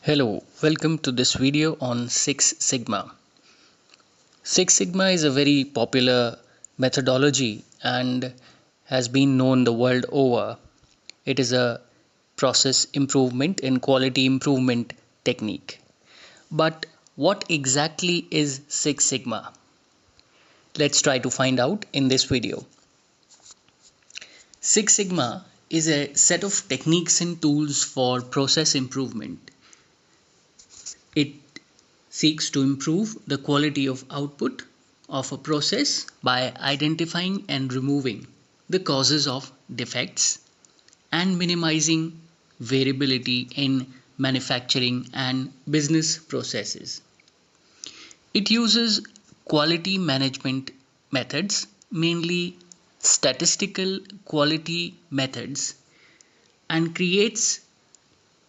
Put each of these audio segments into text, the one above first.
Hello, welcome to this video on Six Sigma. Six Sigma is a very popular methodology and has been known the world over. It is a process improvement and quality improvement technique. But what exactly is Six Sigma? Let's try to find out in this video. Six Sigma is a set of techniques and tools for process improvement. It seeks to improve the quality of output of a process by identifying and removing the causes of defects and minimizing variability in manufacturing and business processes. It uses quality management methods, mainly statistical quality methods, and creates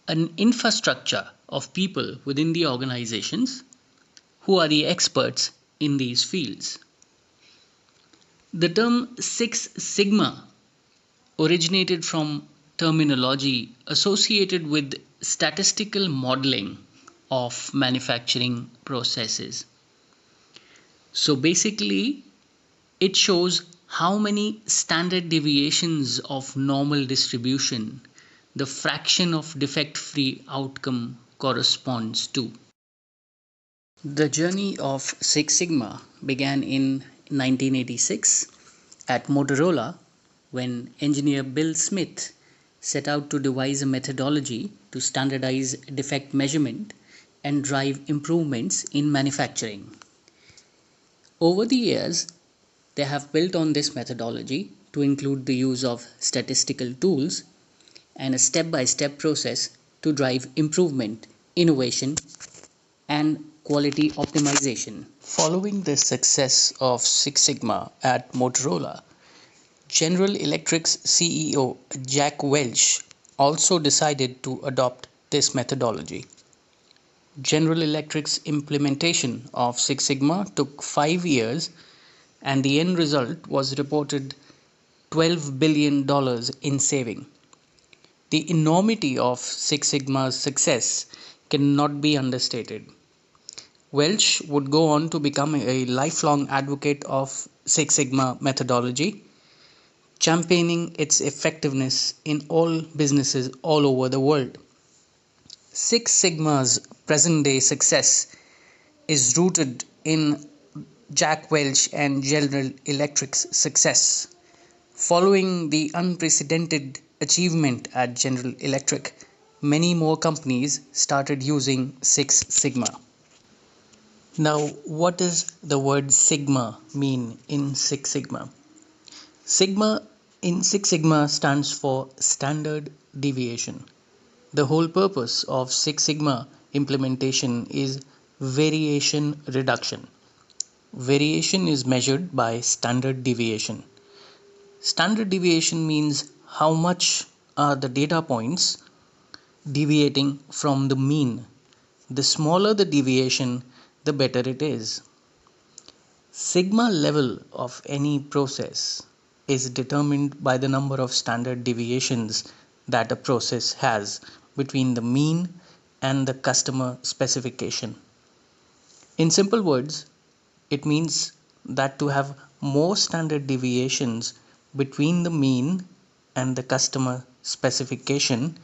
an infrastructure of people within the organizations who are the experts in these fields. The term Six Sigma originated from terminology associated with statistical modeling of manufacturing processes. So basically, it shows how many standard deviations of normal distribution the fraction of defect-free outcome corresponds to. The journey of Six Sigma began in 1986 at Motorola when engineer Bill Smith set out to devise a methodology to standardize defect measurement and drive improvements in manufacturing. Over the years, they have built on this methodology to include the use of statistical tools and a step-by-step process to drive improvement, innovation, and quality optimization. Following the success of Six Sigma at Motorola, General Electric's CEO Jack Welch also decided to adopt this methodology. General Electric's implementation of Six Sigma took 5 years, and the end result was reported $12 billion in saving. The enormity of Six Sigma's success cannot be understated. Welch would go on to become a lifelong advocate of Six Sigma methodology, championing its effectiveness in all businesses all over the world. Six Sigma's present-day success is rooted in Jack Welch and General Electric's success. Following the unprecedented achievement at General Electric, many more companies started using Six Sigma. Now, what does the word Sigma mean in Six Sigma? Sigma in Six Sigma stands for standard deviation. The whole purpose of Six Sigma implementation is variation reduction. Variation is measured by standard deviation. Standard deviation means how much are the data points deviating from the mean. The smaller the deviation, the better it is. Sigma level of any process is determined by the number of standard deviations that a process has between the mean and the customer specification. In simple words, it means that to have more standard deviations between the mean and the customer specification,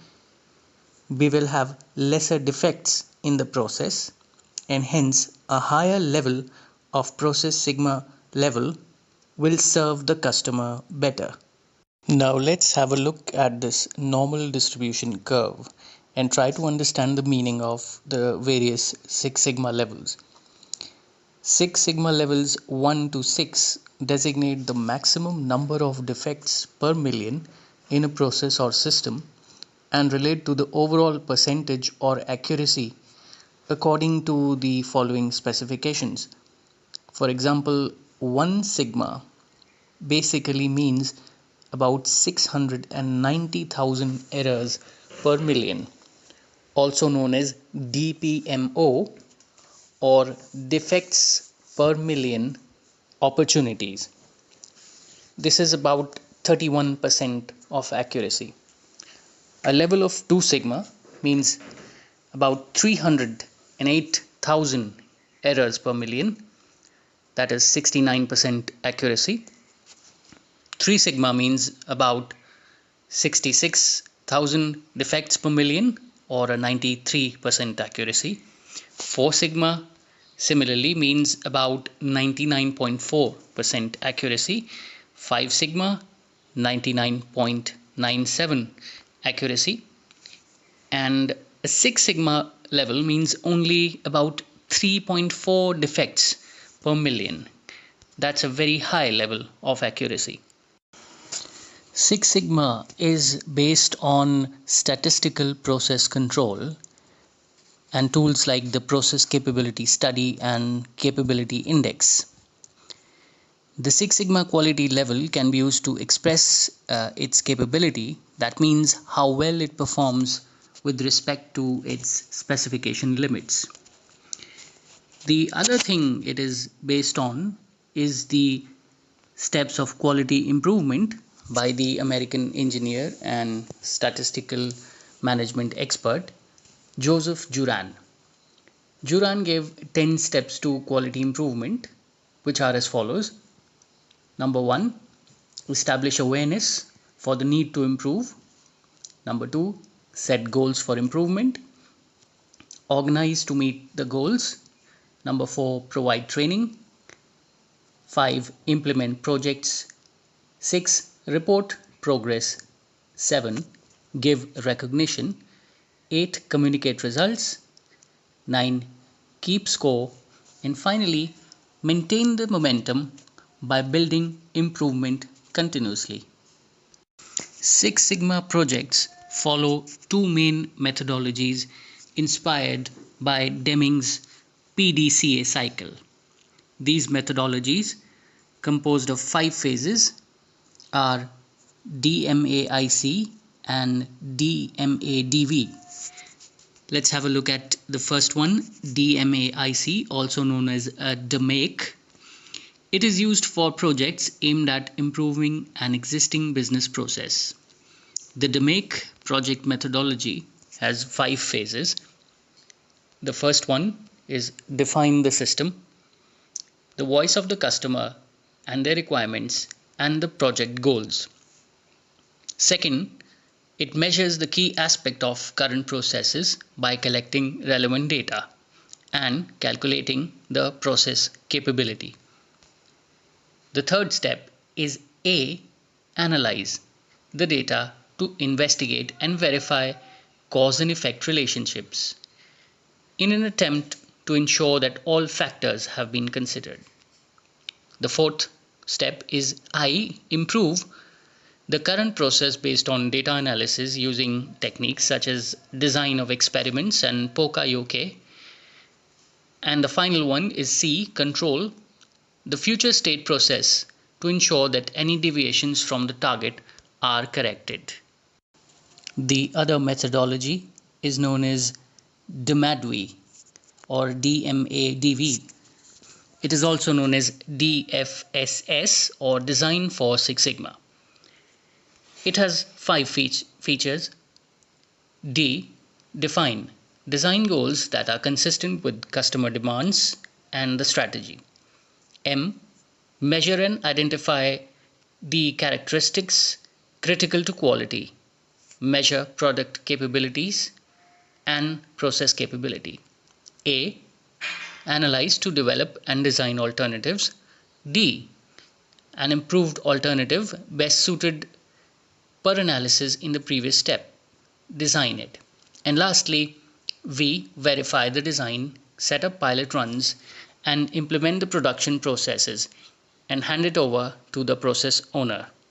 we will have lesser defects in the process and hence a higher level of process sigma level will serve the customer better. Now let's have a look at this normal distribution curve and try to understand the meaning of the various Six Sigma levels. Six Sigma levels 1 to 6 designate the maximum number of defects per million in a process or system and relate to the overall percentage or accuracy according to the following specifications. For example, 1 sigma basically means about 690,000 errors per million, also known as DPMO or defects per million opportunities. This is about 31% of accuracy. A level of 2 sigma means about 308,000 errors per million, that is 69% accuracy. 3 sigma means about 66,000 defects per million, or a 93% accuracy. 4 sigma similarly means about 99.4% accuracy. 5 sigma 99.97 accuracy, and a 6 sigma level means only about 3.4 defects per million. That's a very high level of accuracy. Six Sigma is based on statistical process control and tools like the Process Capability Study and Capability Index. The Six Sigma quality level can be used to express its capability. That means how well it performs with respect to its specification limits. The other thing it is based on is the steps of quality improvement by the American engineer and statistical management expert Joseph Juran. Juran gave 10 steps to quality improvement, which are as follows. Number 1, establish awareness for the need to improve. Number 2, set goals for improvement. Organize to meet the goals. Number 4, provide training. 5, implement projects. 6, report progress. 7, give recognition. 8, communicate results. 9, keep score. And finally, maintain the momentum by building improvement continuously. Six Sigma projects follow two main methodologies inspired by Deming's PDCA cycle. These methodologies, composed of 5 phases, are DMAIC and DMADV. Let's have a look at the first one, DMAIC, also known as DMAIC. It is used for projects aimed at improving an existing business process. The DMAIC project methodology has 5 phases. The first one is define the system, the voice of the customer and their requirements, and the project goals. Second, it measures the key aspect of current processes by collecting relevant data and calculating the process capability. The third step is A, analyze the data to investigate and verify cause and effect relationships in an attempt to ensure that all factors have been considered. The fourth step is I, improve the current process based on data analysis using techniques such as design of experiments and POCA-yoke. And the final one is C, control the future state process to ensure that any deviations from the target are corrected. The other methodology is known as DMADV or DMADV. It is also known as DFSS or Design for Six Sigma. It has 5 features. D, define design goals that are consistent with customer demands and the strategy. M, measure and identify the characteristics critical to quality, measure product capabilities and process capability. A, analyze to develop and design alternatives. D, an improved alternative best suited per analysis in the previous step, design it. And lastly, V, verify the design, set up pilot runs and implement the production processes and hand it over to the process owner.